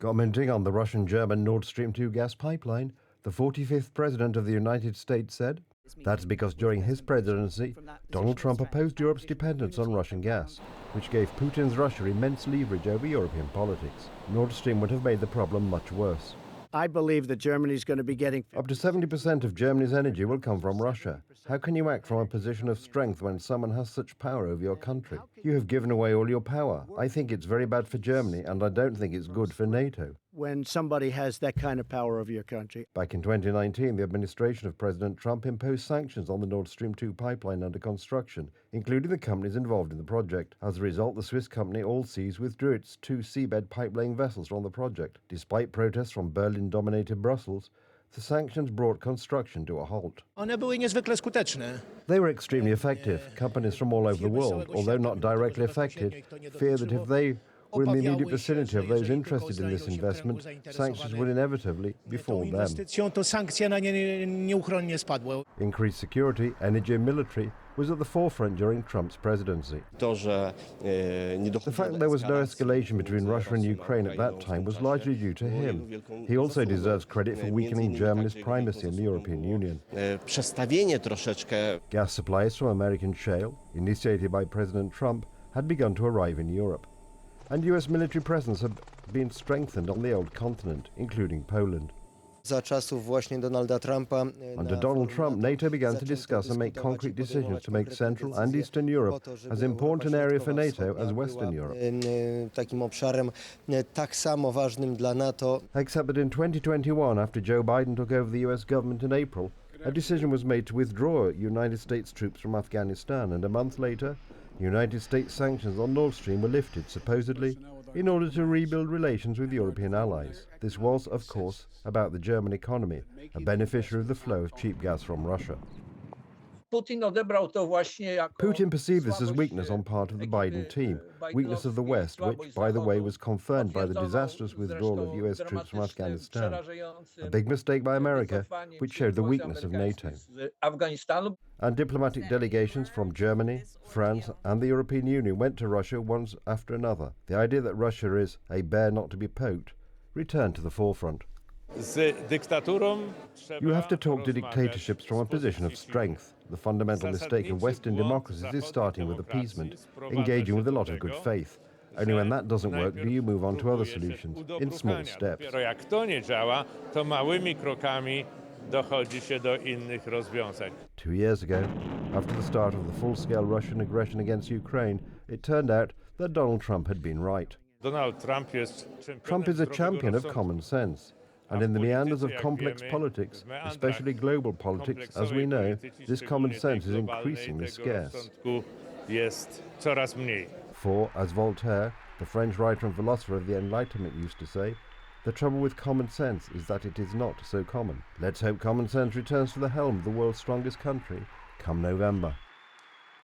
Commenting on the Russian-German Nord Stream 2 gas pipeline, the 45th President of the United States said, "That's because during his presidency, Donald Trump opposed Europe's dependence on Russian gas, which gave Putin's Russia immense leverage over European politics. Nord Stream would have made the problem much worse." I believe that Germany's going to be getting Up to 70% of Germany's energy will come from Russia. How can you act from a position of strength when someone has such power over your country? You have given away all your power. I think it's very bad for Germany, and I don't think it's good for NATO. when somebody has that kind of power over your country. Back in 2019, the administration of President Trump imposed sanctions on the Nord Stream 2 pipeline under construction, including the companies involved in the project. As a result, the Swiss company Allseas withdrew its 2 seabed pipelaying vessels from the project. Despite protests from Berlin-dominated Brussels, the sanctions brought construction to a halt. One były niezwykle skuteczne. They were extremely effective. Companies from all over the world, although not directly affected, fear that if they were in the immediate vicinity of those interested in this investment, sanctions would inevitably befall them. To sankcje na nie nieuchronnie spadły. Increased security, energy and military was at the forefront during Trump's presidency. The fact there was no escalation between Russia and Ukraine at that time was largely due to him. He also deserves credit for weakening Germany's primacy in the European Union. Gas supplies from American shale, initiated by President Trump, had begun to arrive in Europe. And US military presence had been strengthened on the old continent, including Poland. Under Donald Trump, NATO began to discuss and make concrete decisions to make Central and Eastern Europe as important an area for NATO as Western Europe. Except that in 2021, after Joe Biden took over the US government in April, a decision was made to withdraw United States troops from Afghanistan, and a month later, United States sanctions on Nord Stream were lifted, supposedly in order to rebuild relations with European allies. This was, of course, about the German economy, a beneficiary of the flow of cheap gas from Russia. Putin perceived this as weakness on part of the Biden team, weakness of the West, which, by the way, was confirmed by the disastrous withdrawal of US troops from Afghanistan. A big mistake by America, which showed the weakness of NATO. And diplomatic delegations from Germany, France, and the European Union went to Russia one after another. The idea that Russia is a bear not to be poked returned to the forefront. You have to talk to dictatorships from a position of strength. The fundamental mistake of Western democracies is starting with appeasement, engaging with a lot of good faith. Only when that doesn't work do you move on to other solutions, in small steps. 2 years ago, after the start of the full-scale Russian aggression against Ukraine, it turned out that Donald Trump had been right. Trump is a champion of common sense. And in the meanders of complex politics, especially global politics, as we know, this common sense is increasingly scarce. For, as Voltaire, the French writer and philosopher of the Enlightenment, used to say, the trouble with common sense is that it is not so common. Let's hope common sense returns to the helm of the world's strongest country come November.